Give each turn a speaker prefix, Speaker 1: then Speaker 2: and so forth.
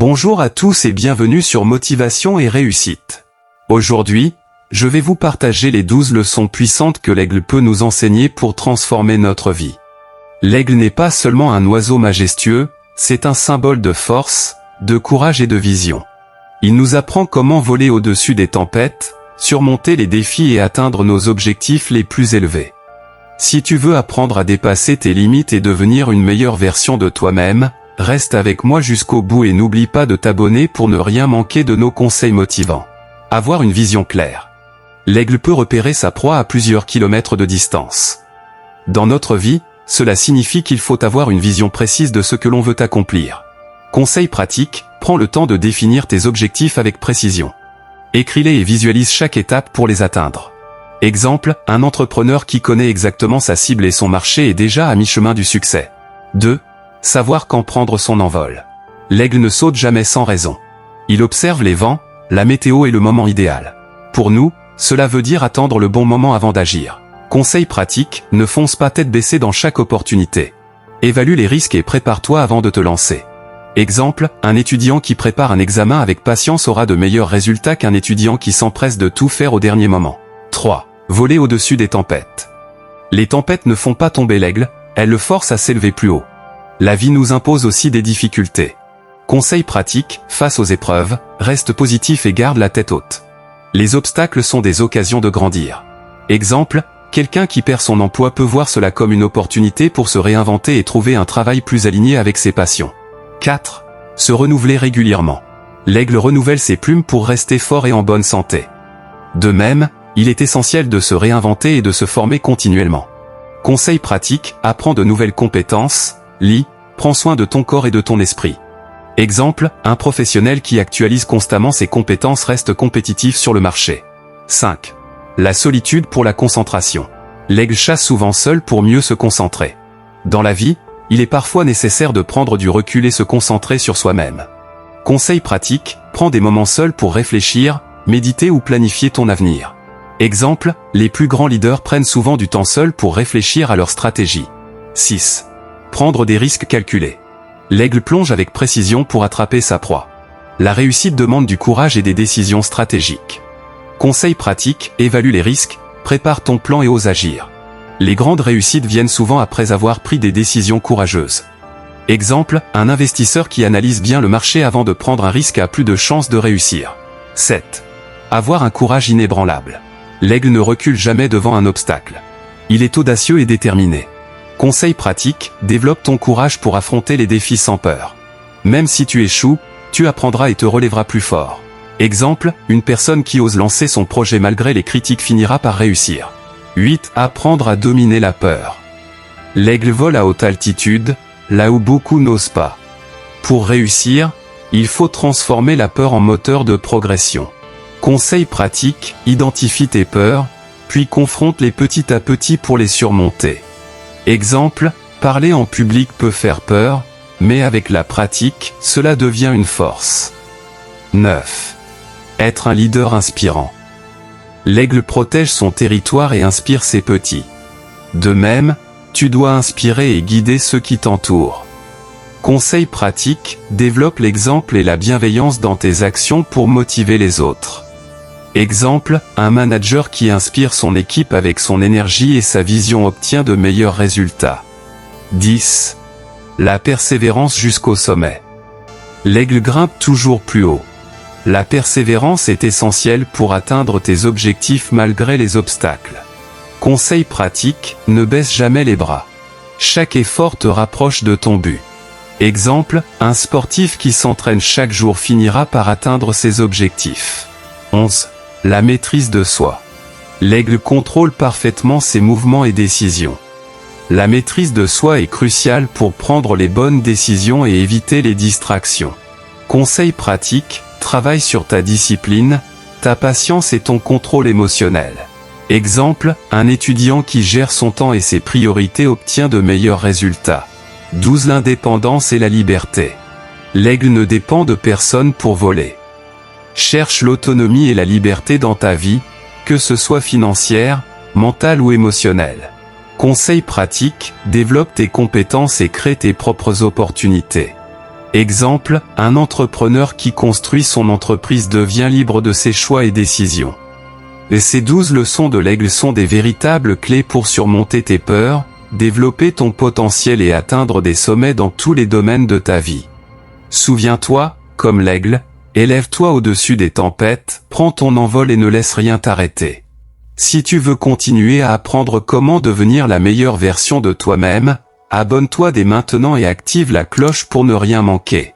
Speaker 1: Bonjour à tous et bienvenue sur Motivation et Réussite. Aujourd'hui, je vais vous partager les 12 leçons puissantes que l'aigle peut nous enseigner pour transformer notre vie. L'aigle n'est pas seulement un oiseau majestueux, c'est un symbole de force, de courage et de vision. Il nous apprend comment voler au-dessus des tempêtes, surmonter les défis et atteindre nos objectifs les plus élevés. Si tu veux apprendre à dépasser tes limites et devenir une meilleure version de toi-même, reste avec moi jusqu'au bout et n'oublie pas de t'abonner pour ne rien manquer de nos conseils motivants. Avoir une vision claire. L'aigle peut repérer sa proie à plusieurs kilomètres de distance. Dans notre vie, cela signifie qu'il faut avoir une vision précise de ce que l'on veut accomplir. Conseil pratique, prends le temps de définir tes objectifs avec précision. Écris-les et visualise chaque étape pour les atteindre. Exemple, un entrepreneur qui connaît exactement sa cible et son marché est déjà à mi-chemin du succès. 2. Savoir quand prendre son envol. L'aigle ne saute jamais sans raison. Il observe les vents, la météo et le moment idéal. Pour nous, cela veut dire attendre le bon moment avant d'agir. Conseil pratique, ne fonce pas tête baissée dans chaque opportunité. Évalue les risques et prépare-toi avant de te lancer. Exemple, un étudiant qui prépare un examen avec patience aura de meilleurs résultats qu'un étudiant qui s'empresse de tout faire au dernier moment. 3. Voler au-dessus des tempêtes. Les tempêtes ne font pas tomber l'aigle, elles le forcent à s'élever plus haut. La vie nous impose aussi des difficultés. Conseil pratique, face aux épreuves, reste positif et garde la tête haute. Les obstacles sont des occasions de grandir. Exemple, quelqu'un qui perd son emploi peut voir cela comme une opportunité pour se réinventer et trouver un travail plus aligné avec ses passions. 4. Se renouveler régulièrement. L'aigle renouvelle ses plumes pour rester fort et en bonne santé. De même, il est essentiel de se réinventer et de se former continuellement. Conseil pratique, apprends de nouvelles compétences, lis, prends soin de ton corps et de ton esprit. Exemple, un professionnel qui actualise constamment ses compétences reste compétitif sur le marché. 5. La solitude pour la concentration. L'aigle chasse souvent seul pour mieux se concentrer. Dans la vie, il est parfois nécessaire de prendre du recul et se concentrer sur soi-même. Conseil pratique, prends des moments seuls pour réfléchir, méditer ou planifier ton avenir. Exemple, les plus grands leaders prennent souvent du temps seuls pour réfléchir à leur stratégie. 6. Prendre des risques calculés. L'aigle plonge avec précision pour attraper sa proie. La réussite demande du courage et des décisions stratégiques. Conseil pratique, évalue les risques, prépare ton plan et ose agir. Les grandes réussites viennent souvent après avoir pris des décisions courageuses. Exemple, un investisseur qui analyse bien le marché avant de prendre un risque a plus de chances de réussir. 7. Avoir un courage inébranlable. L'aigle ne recule jamais devant un obstacle. Il est audacieux et déterminé. Conseil pratique, développe ton courage pour affronter les défis sans peur. Même si tu échoues, tu apprendras et te relèveras plus fort. Exemple, une personne qui ose lancer son projet malgré les critiques finira par réussir. 8. Apprendre à dominer la peur. L'aigle vole à haute altitude, là où beaucoup n'osent pas. Pour réussir, il faut transformer la peur en moteur de progression. Conseil pratique, identifie tes peurs, puis confronte-les petit à petit pour les surmonter. Exemple, parler en public peut faire peur, mais avec la pratique, cela devient une force. 9. Être un leader inspirant. L'aigle protège son territoire et inspire ses petits. De même, tu dois inspirer et guider ceux qui t'entourent. Conseil pratique, développe l'exemple et la bienveillance dans tes actions pour motiver les autres. Exemple, un manager qui inspire son équipe avec son énergie et sa vision obtient de meilleurs résultats. 10. La persévérance jusqu'au sommet. L'aigle grimpe toujours plus haut. La persévérance est essentielle pour atteindre tes objectifs malgré les obstacles. Conseil pratique, ne baisse jamais les bras. Chaque effort te rapproche de ton but. Exemple, un sportif qui s'entraîne chaque jour finira par atteindre ses objectifs. 11. La maîtrise de soi. L'aigle contrôle parfaitement ses mouvements et décisions. La maîtrise de soi est cruciale pour prendre les bonnes décisions et éviter les distractions. Conseil pratique, travaille sur ta discipline, ta patience et ton contrôle émotionnel. Exemple, un étudiant qui gère son temps et ses priorités obtient de meilleurs résultats. 12. L'indépendance et la liberté. L'aigle ne dépend de personne pour voler. Cherche l'autonomie et la liberté dans ta vie, que ce soit financière, mentale ou émotionnelle. Conseil pratique, développe tes compétences et crée tes propres opportunités. Exemple, un entrepreneur qui construit son entreprise devient libre de ses choix et décisions. Et ces 12 leçons de l'aigle sont des véritables clés pour surmonter tes peurs, développer ton potentiel et atteindre des sommets dans tous les domaines de ta vie. Souviens-toi, comme l'aigle, élève-toi au-dessus des tempêtes, prends ton envol et ne laisse rien t'arrêter. Si tu veux continuer à apprendre comment devenir la meilleure version de toi-même, abonne-toi dès maintenant et active la cloche pour ne rien manquer.